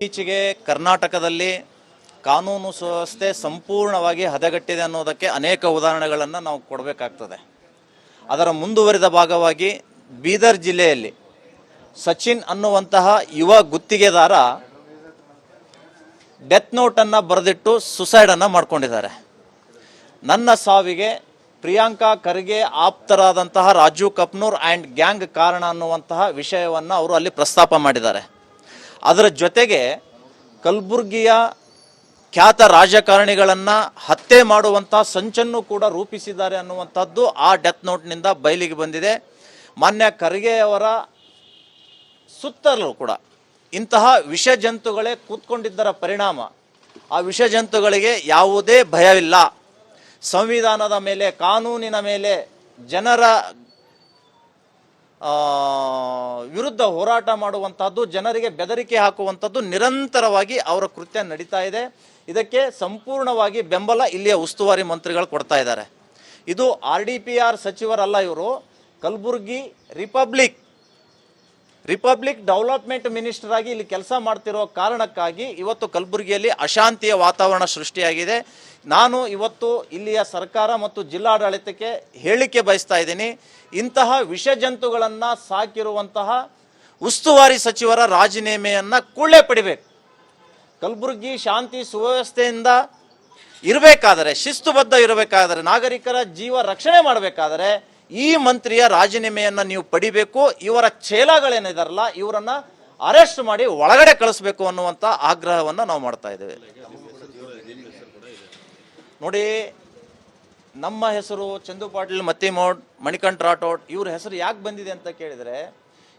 ಇತ್ತೀಚೆಗೆ ಕರ್ನಾಟಕದಲ್ಲಿ ಕಾನೂನು ಸುವ್ಯವಸ್ಥೆ ಸಂಪೂರ್ಣವಾಗಿ ಹದಗೆಟ್ಟಿದೆ ಅನ್ನೋದಕ್ಕೆ ಅನೇಕ ಉದಾಹರಣೆಗಳನ್ನು ನಾವು ಕೊಡಬೇಕಾಗ್ತದೆ. ಅದರ ಮುಂದುವರಿದ ಭಾಗವಾಗಿ ಬೀದರ್ ಜಿಲ್ಲೆಯಲ್ಲಿ ಸಚಿನ್ ಅನ್ನುವಂತಹ ಯುವ ಗುತ್ತಿಗೆದಾರ ಡೆತ್ ನೋಟನ್ನು ಬರೆದಿಟ್ಟು ಸುಸೈಡನ್ನು ಮಾಡ್ಕೊಂಡಿದ್ದಾರೆ. ನನ್ನ ಸಾವಿಗೆ ಪ್ರಿಯಾಂಕಾ ಖರ್ಗೆ ಆಪ್ತರಾದಂತಹ ರಾಜು ಕಪ್ನೂರ್ ಆ್ಯಂಡ್ ಗ್ಯಾಂಗ್ ಕಾರಣ ಅನ್ನುವಂತಹ ವಿಷಯವನ್ನು ಅವರು ಅಲ್ಲಿ ಪ್ರಸ್ತಾಪ ಮಾಡಿದ್ದಾರೆ. ಅದರ ಜೊತೆಗೆ ಕಲಬುರ್ಗಿಯ ಖ್ಯಾತ ರಾಜಕಾರಣಿಗಳನ್ನು ಹತ್ಯೆ ಮಾಡುವಂತಹ ಸಂಚನ್ನು ಕೂಡ ರೂಪಿಸಿದ್ದಾರೆ ಅನ್ನುವಂಥದ್ದು ಆ ಡೆತ್ ನೋಟ್ನಿಂದ ಬಯಲಿಗೆ ಬಂದಿದೆ. ಮಾನ್ಯ ಖರ್ಗೆಯವರ ಸುತ್ತಲೂ ಕೂಡ ಇಂತಹ ವಿಷಜಂತುಗಳೇ ಕೂತ್ಕೊಂಡಿದ್ದರ ಪರಿಣಾಮ ಆ ವಿಷಜಂತುಗಳಿಗೆ ಯಾವುದೇ ಭಯವಿಲ್ಲ. ಸಂವಿಧಾನದ ಮೇಲೆ, ಕಾನೂನಿನ ಮೇಲೆ, ಜನರ ವಿರುದ್ಧ ಹೋರಾಟ ಮಾಡುವಂಥದ್ದು, ಜನರಿಗೆ ಬೆದರಿಕೆ ಹಾಕುವಂಥದ್ದು ನಿರಂತರವಾಗಿ ಅವರ ಕೃತ್ಯ ನಡೀತಾ ಇದೆ. ಇದಕ್ಕೆ ಸಂಪೂರ್ಣವಾಗಿ ಬೆಂಬಲ ಇಲ್ಲಿಯ ಉಸ್ತುವಾರಿ ಮಂತ್ರಿಗಳು ಕೊಡ್ತಾ ಇದ್ದಾರೆ. ಇದು RDPR ಸಚಿವರಲ್ಲ, ಇವರು ಕಲಬುರ್ಗಿ ರಿಪಬ್ಲಿಕ್ ಡೆವಲಪ್ಮೆಂಟ್ ಮಿನಿಸ್ಟರ್ ಆಗಿ ಇಲ್ಲಿ ಕೆಲಸ ಮಾಡ್ತಿರೋ ಕಾರಣಕ್ಕಾಗಿ ಇವತ್ತು ಕಲಬುರ್ಗಿಯಲ್ಲಿ ಅಶಾಂತಿಯ ವಾತಾವರಣ ಸೃಷ್ಟಿಯಾಗಿದೆ. ನಾನು ಇವತ್ತು ಇಲ್ಲಿಯ ಸರ್ಕಾರ ಮತ್ತು ಜಿಲ್ಲಾಡಳಿತಕ್ಕೆ ಹೇಳಿಕೆ ಬಯಸ್ತಾ ಇದ್ದೀನಿ, ಇಂತಹ ವಿಷಜಂತುಗಳನ್ನು ಸಾಕಿರುವಂತಹ ಉಸ್ತುವಾರಿ ಸಚಿವರ ರಾಜೀನಾಮೆಯನ್ನು ಕೂಡಲೇ ಪಡಿಬೇಕು. ಕಲಬುರ್ಗಿ ಶಾಂತಿ ಸುವ್ಯವಸ್ಥೆಯಿಂದ ಇರಬೇಕಾದರೆ, ಶಿಸ್ತುಬದ್ಧ ಇರಬೇಕಾದರೆ, ನಾಗರಿಕರ ಜೀವ ರಕ್ಷಣೆ ಮಾಡಬೇಕಾದರೆ ಈ ಮಂತ್ರಿಯ ರಾಜೀನಾಮೆಯನ್ನು ನೀವು ಪಡಿಬೇಕು. ಇವರ ಚೇಲಾಗಳೇನಿದಾರಲ್ಲ ಇವರನ್ನು ಅರೆಸ್ಟ್ ಮಾಡಿ ಒಳಗಡೆ ಕಳಿಸ್ಬೇಕು ಅನ್ನುವಂಥ ಆಗ್ರಹವನ್ನು ನಾವು ಮಾಡ್ತಾ ಇದ್ದೇವೆ. ನೋಡಿ, ನಮ್ಮ ಹೆಸರು ಚಂದು ಪಾಟೀಲ್ ಮತ್ತಿಮೋಡ್, ಮಣಿಕಂಠ ರಾಠೋಡ್ ಇವ್ರ ಹೆಸರು ಯಾಕೆ ಬಂದಿದೆ ಅಂತ ಕೇಳಿದರೆ,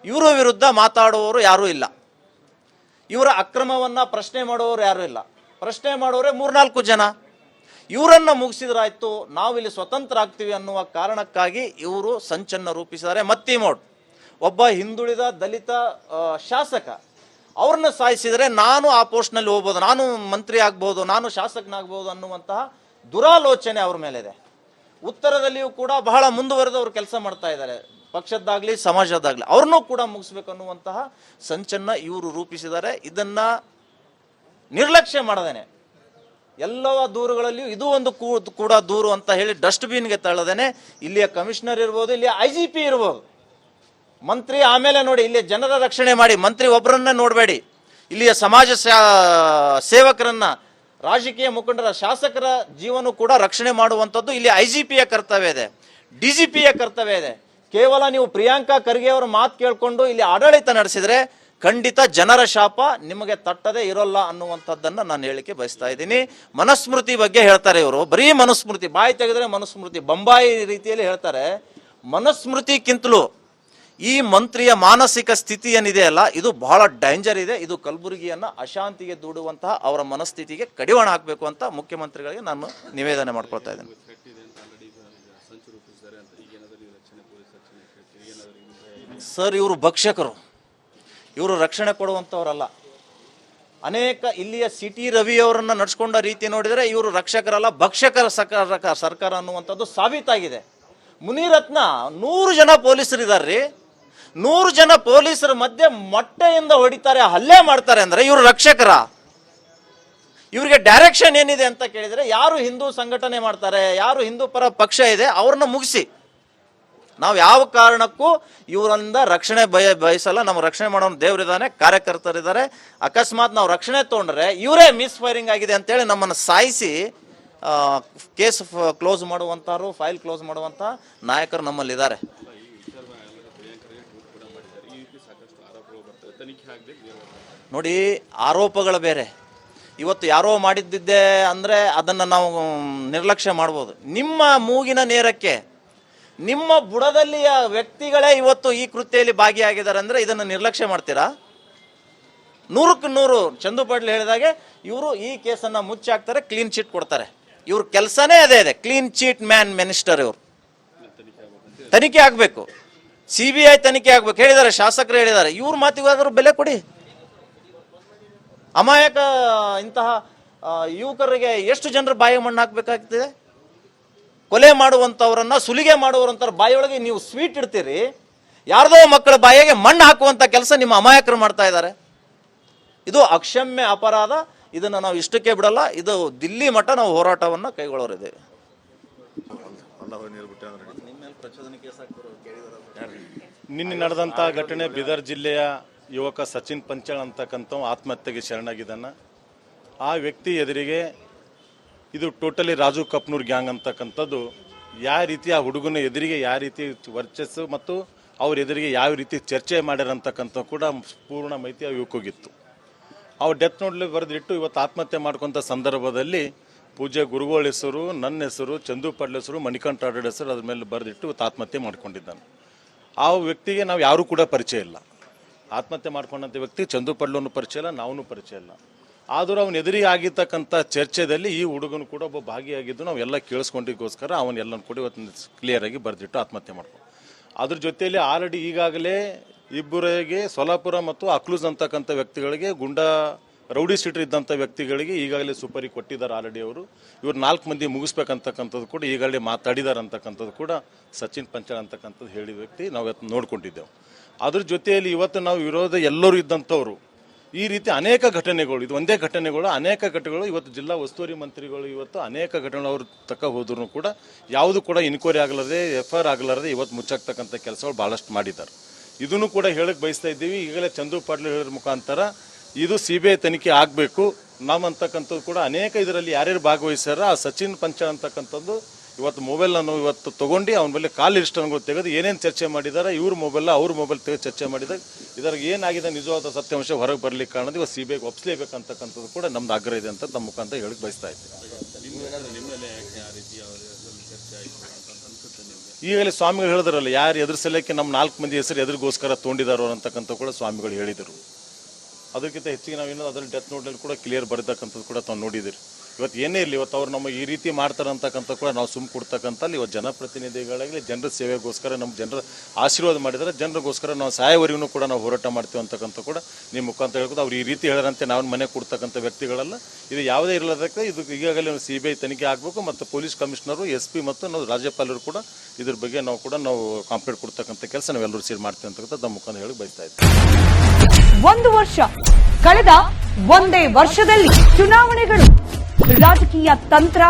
ಇವರ ವಿರುದ್ಧ ಮಾತಾಡುವವರು ಯಾರೂ ಇಲ್ಲ, ಇವರ ಅಕ್ರಮವನ್ನು ಪ್ರಶ್ನೆ ಮಾಡುವವರು ಯಾರೂ ಇಲ್ಲ. ಪ್ರಶ್ನೆ ಮಾಡೋರೆ 3-4 ಜನ. ಇವರನ್ನು ಮುಗಿಸಿದ್ರಾಯ್ತು, ನಾವಿಲ್ಲಿ ಸ್ವತಂತ್ರ ಆಗ್ತೀವಿ ಅನ್ನುವ ಕಾರಣಕ್ಕಾಗಿ ಇವರು ಸಂಚನ್ನು ರೂಪಿಸಿದ್ದಾರೆ. ಮತ್ತಿಮೋಡ್ ಒಬ್ಬ ಹಿಂದುಳಿದ ದಲಿತ ಶಾಸಕ, ಅವ್ರನ್ನ ಸಾಯಿಸಿದರೆ ನಾನು ಆ ಪೋಸ್ಟ್ನಲ್ಲಿ ಹೋಗ್ಬೋದು, ನಾನು ಮಂತ್ರಿ ಆಗ್ಬೋದು, ನಾನು ಶಾಸಕನಾಗ್ಬೋದು ಅನ್ನುವಂತಹ ದುರಾಲೋಚನೆ ಅವ್ರ ಮೇಲಿದೆ. ಉತ್ತರದಲ್ಲಿಯೂ ಕೂಡ ಬಹಳ ಮುಂದುವರೆದವರು ಕೆಲಸ ಮಾಡ್ತಾ ಇದ್ದಾರೆ, ಪಕ್ಷದ್ದಾಗಲಿ ಸಮಾಜದ್ದಾಗಲಿ. ಅವ್ರನ್ನೂ ಕೂಡ ಮುಗಿಸ್ಬೇಕು ಅನ್ನುವಂತಹ ಸಂಚನ್ನು ಇವರು ರೂಪಿಸಿದ್ದಾರೆ. ಇದನ್ನು ನಿರ್ಲಕ್ಷ್ಯ ಮಾಡದೇನೆ ಎಲ್ಲವ ದೂರುಗಳಲ್ಲಿಯೂ ಇದು ಒಂದು ಕೂಡ ದೂರು ಅಂತ ಹೇಳಿ ಡಸ್ಟ್ಬಿನ್ಗೆ ತಳ್ಳದೇನೆ ಇಲ್ಲಿಯ ಕಮಿಷನರ್ ಇರ್ಬೋದು, ಇಲ್ಲಿಯ IGP ಇರ್ಬೋದು, ಮಂತ್ರಿ ಆಮೇಲೆ ನೋಡಿ, ಇಲ್ಲಿ ಜನರ ರಕ್ಷಣೆ ಮಾಡಿ. ಮಂತ್ರಿ ಒಬ್ಬರನ್ನೇ ನೋಡಬೇಡಿ, ಇಲ್ಲಿಯ ಸಮಾಜ ಸೇವಕರನ್ನ, ರಾಜಕೀಯ ಮುಖಂಡರ, ಶಾಸಕರ ಜೀವನ ಕೂಡ ರಕ್ಷಣೆ ಮಾಡುವಂಥದ್ದು ಇಲ್ಲಿ IGPಯ ಕರ್ತವ್ಯ ಇದೆ, DGPಯ ಕರ್ತವ್ಯ ಇದೆ. ಕೇವಲ ನೀವು ಪ್ರಿಯಾಂಕಾ ಖರ್ಗೆ ಅವರ ಮಾತು ಕೇಳಿಕೊಂಡು ಇಲ್ಲಿ ಆಡಳಿತ ನಡೆಸಿದರೆ ಖಂಡಿತ ಜನರ ಶಾಪ ನಿಮಗೆ ತಟ್ಟದೇ ಇರೋಲ್ಲ ಅನ್ನುವಂಥದ್ದನ್ನು ನಾನು ಹೇಳಿಕೆ ಬಯಸ್ತಾ ಇದ್ದೀನಿ. ಮನುಸ್ಮೃತಿ ಬಗ್ಗೆ ಹೇಳ್ತಾರೆ ಇವರು, ಬರೀ ಮನುಸ್ಮೃತಿ, ಬಾಯಿ ತೆಗೆದರೆ ಮನುಸ್ಮೃತಿ, ಬೊಂಬಾಯಿ ರೀತಿಯಲ್ಲಿ ಹೇಳ್ತಾರೆ. ಮನುಸ್ಮೃತಿಗಿಂತಲೂ ಈ ಮಂತ್ರಿಯ ಮಾನಸಿಕ ಸ್ಥಿತಿ ಏನಿದೆಯಲ್ಲ ಇದು ಬಹಳ ಡೇಂಜರ್ ಇದೆ. ಇದು ಕಲಬುರಗಿಯನ್ನು ಅಶಾಂತಿಗೆ ದೂಡುವಂತಹ ಅವರ ಮನಸ್ಥಿತಿಗೆ ಕಡಿವಾಣ ಹಾಕಬೇಕು ಅಂತ ಮುಖ್ಯಮಂತ್ರಿಗಳಿಗೆ ನಾನು ನಿವೇದನೆ ಮಾಡ್ಕೊಳ್ತಾ ಇದ್ದೇನೆ. ಸರ್, ಇವರು ಭಕ್ಷಕರು, ಇವರು ರಕ್ಷಣೆ ಕೊಡುವಂಥವರಲ್ಲ. ಅನೇಕ ಇಲ್ಲಿಯ ಸಿಟಿ ರವಿಯವರನ್ನು ನಡ್ಸ್ಕೊಂಡ ರೀತಿ ನೋಡಿದರೆ ಇವರು ರಕ್ಷಕರಲ್ಲ, ಭಕ್ಷಕರ ಸರ್ಕಾರ ಅನ್ನುವಂಥದ್ದು ಸಾಬೀತಾಗಿದೆ. ಮುನಿರತ್ನ 100 ಜನ ಪೊಲೀಸರಿದ್ದಾರೆ, 100 ಜನ ಪೊಲೀಸರ ಮಧ್ಯೆ ಮೊಟ್ಟೆಯಿಂದ ಹೊಡಿತಾರೆ, ಹಲ್ಲೆ ಮಾಡ್ತಾರೆ ಅಂದರೆ ಇವರು ರಕ್ಷಕರ? ಇವರಿಗೆ ಡೈರೆಕ್ಷನ್ ಏನಿದೆ ಅಂತ ಕೇಳಿದರೆ, ಯಾರು ಹಿಂದೂ ಸಂಘಟನೆ ಮಾಡ್ತಾರೆ, ಯಾರು ಹಿಂದೂ ಪರ ಪಕ್ಷ ಇದೆ ಅವ್ರನ್ನ ಮುಗಿಸಿ. ನಾವು ಯಾವ ಕಾರಣಕ್ಕೂ ಇವರಿಂದ ರಕ್ಷಣೆ ಬಯಸಲ್ಲ. ನಮ್ಮ ರಕ್ಷಣೆ ಮಾಡೋನು ದೇವರಿದ್ದಾನೆ, ಕಾರ್ಯಕರ್ತರಿದ್ದಾರೆ. ಅಕಸ್ಮಾತ್ ನಾವು ರಕ್ಷಣೆ ತೊಗೊಂಡ್ರೆ ಇವರೇ ಮಿಸ್ಫೈರಿಂಗ್ ಆಗಿದೆ ಅಂತೇಳಿ ನಮ್ಮನ್ನು ಸಾಯಿಸಿ ಕೇಸ್ ಕ್ಲೋಸ್ ಮಾಡುವಂಥವ್ರು, ಫೈಲ್ ಕ್ಲೋಸ್ ಮಾಡುವಂಥ ನಾಯಕರು ನಮ್ಮಲ್ಲಿದ್ದಾರೆ. ನೋಡಿ, ಆರೋಪಗಳು ಬೇರೆ. ಇವತ್ತು ಯಾರೋ ಮಾಡಿದ್ದಿದ್ದೆ ಅಂದರೆ ಅದನ್ನು ನಾವು ನಿರ್ಲಕ್ಷ್ಯ ಮಾಡ್ಬೋದು. ನಿಮ್ಮ ಮೂಗಿನ ನೇರಕ್ಕೆ ನಿಮ್ಮ ಬುಡದಲ್ಲಿಯ ವ್ಯಕ್ತಿಗಳೇ ಇವತ್ತು ಈ ಕೃತ್ಯದಲ್ಲಿ ಭಾಗಿಯಾಗಿದ್ದಾರೆ ಅಂದರೆ ಇದನ್ನು ನಿರ್ಲಕ್ಷ್ಯ ಮಾಡ್ತೀರಾ? 100ಕ್ಕೆ 100 ಚಂದು ಪಾಟೀಲ್ ಹೇಳಿದಾಗೆ ಇವರು ಈ ಕೇಸನ್ನು ಮುಚ್ಚಾಕ್ತಾರೆ, ಕ್ಲೀನ್ ಚೀಟ್ ಕೊಡ್ತಾರೆ. ಇವ್ರ ಕೆಲಸನೇ ಅದೇ ಇದೆ, ಕ್ಲೀನ್ ಚೀಟ್ ಮ್ಯಾನ್ ಮಿನಿಸ್ಟರ್. ಇವರು ತನಿಖೆ ಆಗಬೇಕು, CBI ತನಿಖೆ ಆಗಬೇಕು ಹೇಳಿದ್ದಾರೆ, ಶಾಸಕರು ಹೇಳಿದ್ದಾರೆ. ಇವ್ರ ಮಾತಿಗಾದರೂ ಬೆಲೆ ಕೊಡಿ. ಅಮಾಯಕ ಇಂತಹ ಯುವಕರಿಗೆ ಎಷ್ಟು ಜನರ ಬಾಯಿಗೆ ಮಣ್ಣು ಹಾಕಬೇಕಾಗ್ತದೆ? ಕೊಲೆ ಮಾಡುವಂಥವ್ರನ್ನ, ಸುಲಿಗೆ ಮಾಡುವಂಥವ್ರ ಬಾಯಿಯೊಳಗೆ ನೀವು ಸ್ವೀಟ್ ಇಡ್ತೀರಿ, ಯಾರ್ದೋ ಮಕ್ಕಳ ಬಾಯಿಗೆ ಮಣ್ಣು ಹಾಕುವಂಥ ಕೆಲಸ ನಿಮ್ಮ ಅಮಾಯಕರು ಮಾಡ್ತಾ ಇದ್ದಾರೆ. ಇದು ಅಕ್ಷಮ್ಯ ಅಪರಾಧ. ಇದನ್ನು ನಾವು ಇಷ್ಟಕ್ಕೆ ಬಿಡಲ್ಲ. ಇದು ದಿಲ್ಲಿ ಮಟ್ಟ ನಾವು ಹೋರಾಟವನ್ನು ಕೈಗೊಳ್ಳೋರಿದೆ. ನಿನ್ನೆ ನಡೆದಂಥ ಘಟನೆ ಬೀದರ್ ಜಿಲ್ಲೆಯ ಯುವಕ ಸಚಿನ್ ಪಂಚಾಳ್ ಅಂತಕ್ಕಂಥ ಆತ್ಮಹತ್ಯೆಗೆ ಶರಣಾಗಿದ್ದಾನೆ. ಆ ವ್ಯಕ್ತಿ ಎದುರಿಗೆ ಇದು ಟೋಟಲಿ ರಾಜು ಕಪ್ನೂರ್ ಗ್ಯಾಂಗ್ ಅಂತಕ್ಕಂಥದ್ದು ಯಾವ ರೀತಿ ಆ ಹುಡುಗನ ಎದುರಿಗೆ ಯಾವ ರೀತಿ ವರ್ಚಸ್ಸು ಮತ್ತು ಅವ್ರ ಎದುರಿಗೆ ಯಾವ ರೀತಿ ಚರ್ಚೆ ಮಾಡ್ಯಾರಂತಕ್ಕಂಥ ಕೂಡ ಪೂರ್ಣ ಮಾಹಿತಿ ಆ ಯುವಕಗಿತ್ತು. ಅವ್ರು ಡೆತ್ ನೋಟ್ಲಿ ಬರೆದಿಟ್ಟು ಇವತ್ತು ಆತ್ಮಹತ್ಯೆ ಮಾಡ್ಕೊಂಥ ಸಂದರ್ಭದಲ್ಲಿ ಪೂಜ್ಯ ಗುರುಗಳ ಹೆಸರು, ನನ್ನ ಹೆಸರು, ಚಂದು ಪಾಟೀಲ್ ಹೆಸರು, ಮಣಿಕಂಠ ರಾಠೋಡ್ ಹೆಸರು ಅದ್ರ ಮೇಲೆ ಬರೆದಿಟ್ಟು ಇವತ್ತು ಆತ್ಮಹತ್ಯೆ ಮಾಡ್ಕೊಂಡಿದ್ದಾನೆ. ಆ ವ್ಯಕ್ತಿಗೆ ನಾವು ಯಾರೂ ಕೂಡ ಪರಿಚಯ ಇಲ್ಲ. ಆತ್ಮಹತ್ಯೆ ಮಾಡ್ಕೊಂಡಂಥ ವ್ಯಕ್ತಿ ಚಂದು ಪಾಟೀಲನ್ನು ಪರಿಚಯ ಇಲ್ಲ, ನಾವೂ ಪರಿಚಯ ಇಲ್ಲ. ಆದರೂ ಅವನ ಎದುರಿಗೆ ಆಗಿರ್ತಕ್ಕಂಥ ಚರ್ಚೆಯಲ್ಲಿ ಈ ಹುಡುಗನು ಕೂಡ ಒಬ್ಬ ಭಾಗಿಯಾಗಿದ್ದು ನಾವು ಎಲ್ಲ ಕೇಳಿಸ್ಕೊಂಡಿಗೋಸ್ಕರ ಅವನ್ನೆಲ್ಲನೂ ಕೂಡ ಇವತ್ತು ಕ್ಲಿಯರಾಗಿ ಬರೆದಿಟ್ಟು ಆತ್ಮಹತ್ಯೆ ಮಾಡ್ಕೊಂಡು ಅದ್ರ ಜೊತೆಯಲ್ಲಿ ಆಲ್ರೆಡಿ ಈಗಾಗಲೇ ಇಬ್ಬರಿಗೆ ಸೊಲಾಪುರ ಮತ್ತು ಅಕ್ಲೂಸ್ ಅಂತಕ್ಕಂಥ ವ್ಯಕ್ತಿಗಳಿಗೆ ರೌಡಿ ಸೀಟರ್ ಇದ್ದಂಥ ವ್ಯಕ್ತಿಗಳಿಗೆ ಈಗಾಗಲೇ ಸುಪಾರಿ ಕೊಟ್ಟಿದ್ದಾರೆ ಆಲ್ರೆಡಿ ಅವರು. ಇವ್ರು 4 ಮಂದಿ ಮುಗಿಸ್ಬೇಕಂತಕ್ಕಂಥದ್ದು ಕೂಡ ಈಗಾಗಲೇ ಮಾತಾಡಿದ್ದಾರೆ ಅಂತಕ್ಕಂಥದ್ದು ಕೂಡ ಸಚಿನ್ ಪಂಚಾಳ್ ಅಂತಕ್ಕಂಥದ್ದು ಹೇಳಿದ ವ್ಯಕ್ತಿ ನಾವು ಇವತ್ತು ನೋಡ್ಕೊಂಡಿದ್ದೆವು. ಅದ್ರ ಜೊತೆಯಲ್ಲಿ ಇವತ್ತು ನಾವು ವಿರೋಧ ಎಲ್ಲರೂ ಇದ್ದಂಥವ್ರು ಈ ರೀತಿ ಅನೇಕ ಘಟನೆಗಳು, ಇದು ಒಂದೇ ಘಟನೆಗಳು, ಅನೇಕ ಘಟನೆಗಳು ಇವತ್ತು ಜಿಲ್ಲಾ ಉಸ್ತುವಾರಿ ಮಂತ್ರಿಗಳು ಇವತ್ತು ಅನೇಕ ಘಟನೆಗಳು ಅವರು ತಕ್ಕ ಹೋದ್ರೂ ಕೂಡ ಯಾವುದು ಕೂಡ ಇನ್ಕ್ವೈರಿ ಆಗಲಾರದೆ FIR ಆಗಲಾರದೆ ಇವತ್ತು ಮುಚ್ಚಾಕ್ತಕ್ಕಂಥ ಕೆಲಸಗಳು ಭಾಳಷ್ಟು ಮಾಡಿದ್ದಾರೆ. ಇದನ್ನು ಕೂಡ ಹೇಳಕ್ಕೆ ಬಯಸ್ತಾ ಇದ್ದೀವಿ. ಈಗಲೇ ಚಂದು ಪಾಟೀಲ್ ಹೇಳಿದ ಮುಖಾಂತರ ಇದು CBI ತನಿಖೆ ಆಗಬೇಕು. ನಾವು ಅಂತಕ್ಕಂಥದ್ದು ಕೂಡ ಅನೇಕ ಇದರಲ್ಲಿ ಯಾರ್ಯಾರು ಭಾಗವಹಿಸ್ಯಾರ ಆ ಸಚಿನ್ ಪಂಚಾಳ್ ಅಂತಕ್ಕಂಥದ್ದು ಇವತ್ತು ಮೊಬೈಲನ್ನು ಇವತ್ತು ತೊಗೊಂಡು ಅವನ ಮೇಲೆ ಕಾಲ್ ಲಿಸ್ಟನ್ನು ತೆಗೆದು ಏನೇನು ಚರ್ಚೆ ಮಾಡಿದ್ದಾರೆ ಇವ್ರ ಮೊಬೈಲ್ ಅವ್ರ ಮೊಬೈಲ್ ತೆಗೆದು ಚರ್ಚೆ ಮಾಡಿದಾಗ ಇದ್ರಾಗ ಏನಾಗಿದೆ ನಿಜವಾದ ಸತ್ಯಾಂಶ ಹೊರಗೆ ಬರಲಿಕ್ಕೆ ಕಾರಣದ ಇವತ್ತು CBIಗೆ ಒಪ್ಪಿಸಲೇಬೇಕಂತಕ್ಕಂಥದ್ದು ಕೂಡ ನಮ್ದು ಆಗ್ರಹ ಇದೆ ಅಂತ ತಮ್ಮ ಮುಖಾಂತರ ಹೇಳಕ್ಕೆ ಬಯಸ್ತಾ ಇದ್ದೀವಿ. ಈಗಲೇ ಸ್ವಾಮಿಗಳು ಹೇಳಿದ್ರಲ್ಲ ಯಾರು ಎದುರಿಸಲಿಕ್ಕೆ ನಮ್ಮ 4 ಮಂದಿ ಹೆಸರು ಎದುರಿಗೋಸ್ಕರ ತೊಗೊಂಡಿದ್ದಾರೋ ಅಂತಕ್ಕಂಥ ಕೂಡ ಸ್ವಾಮಿಗಳು ಹೇಳಿದರು. ಅದಕ್ಕಿಂತ ಹೆಚ್ಚಿಗೆ ನಾವೇನೋ ಅದರಲ್ಲಿ ಡೆತ್ ನೋಟ್ನಲ್ಲಿ ಕೂಡ ಕ್ಲಿಯರ್ ಬರತಕ್ಕಂಥದ್ದು ಕೂಡ ತಾವು ನೋಡಿದಿರಿ. ಇವತ್ತು ಏನೇ ಇರಲಿ ಇವತ್ತು ಅವ್ರು ನಮ್ಮ ಈ ರೀತಿ ಮಾಡ್ತಾರೆ ಅಂತಕ್ಕಂಥ ಕೂಡ ನಾವು ಸುಮ್ಮ ಕೊಡ್ತಕ್ಕಂಥಲ್ಲಿ ಇವತ್ತು ಜನಪ್ರತಿನಿಧಿಗಳಾಗಲಿ ಜನರ ಸೇವೆಗೋಸ್ಕರ ನಮ್ಮ ಜನರ ಆಶೀರ್ವಾದ ಮಾಡಿದರೆ ಜನರಿಗೋಸ್ಕರ ನಾವು ಸಾಯವರೆಗೂ ಕೂಡ ನಾವು ಹೋರಾಟ ಮಾಡ್ತೀವಿ ಅಂತಕ್ಕಂಥ ಕೂಡ ನಿಮ್ಮ ಮುಖಾಂತರ ಹೇಳ್ಬೋದು. ಅವ್ರು ಈ ರೀತಿ ಹೇಳರಂತೆ ನಾವು ಮನೆ ಕೊಡ್ತಕ್ಕಂಥ ವ್ಯಕ್ತಿಗಳಲ್ಲ. ಇದು ಯಾವುದೇ ಇರಲಾರ್ದಕ್ಕೆ ಇದು ಈಗಾಗಲೇ CBI ತನಿಖೆ ಆಗಬೇಕು ಮತ್ತು ಪೊಲೀಸ್ ಕಮಿಷನರು SP ಮತ್ತು ನಾವು ರಾಜ್ಯಪಾಲರು ಕೂಡ ಇದ್ರ ಬಗ್ಗೆ ನಾವು ಕಾಂಪ್ಲೇಂಟ್ ಕೊಡ್ತಕ್ಕಂಥ ಕೆಲಸ ನಾವೆಲ್ಲರೂ ಸೇರಿ ಮಾಡ್ತೀವಿ ಅಂತಕ್ಕಂಥ ನಮ್ಮ ಮುಖಾಂತರ ಹೇಳಿ ಬಯಸ್ತಾ ಇದ್ದೀವಿ. 1 ವರ್ಷ ಕಳೆದ ಒಂದೇ ವರ್ಷದಲ್ಲಿ ಚುನಾವಣೆಗಳು, ರಾಜಕೀಯ ತಂತ್ರ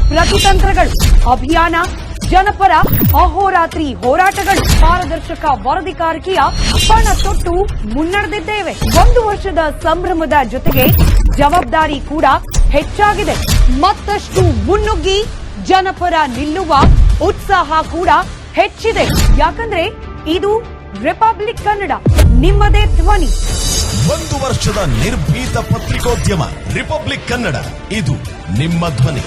ಪ್ರತಿತಂತ್ರಗಳು, ಅಭಿಯಾನ, ಜನಪರ ಅಹೋರಾತ್ರಿ ಹೋರಾಟಗಳು, ಪಾರದರ್ಶಕ ವರದಿಗಾರಿಕೆಯ ಪಣ ತೊಟ್ಟು ಮುನ್ನಡೆದಿದ್ದೇವೆ. 1 ವರ್ಷದ ಸಂಭ್ರಮದ ಜೊತೆಗೆ ಜವಾಬ್ದಾರಿ ಕೂಡ ಹೆಚ್ಚಾಗಿದೆ. ಮತ್ತಷ್ಟು ಮುನ್ನುಗ್ಗಿ ಜನಪರ ನಿಲ್ಲುವ ಉತ್ಸಾಹ ಕೂಡ ಹೆಚ್ಚಿದೆ. ಯಾಕಂದ್ರೆ ಇದು ರಿಪಬ್ಲಿಕ್ ಕನ್ನಡ, ನಿಮ್ಮದೇ ಧ್ವನಿ. 1 ವರ್ಷದ ನಿರ್ಭೀತ ಪತ್ರಿಕೋದ್ಯಮ ರಿಪಬ್ಲಿಕ್ ಕನ್ನಡ, ಇದು ನಿಮ್ಮ ಧ್ವನಿ.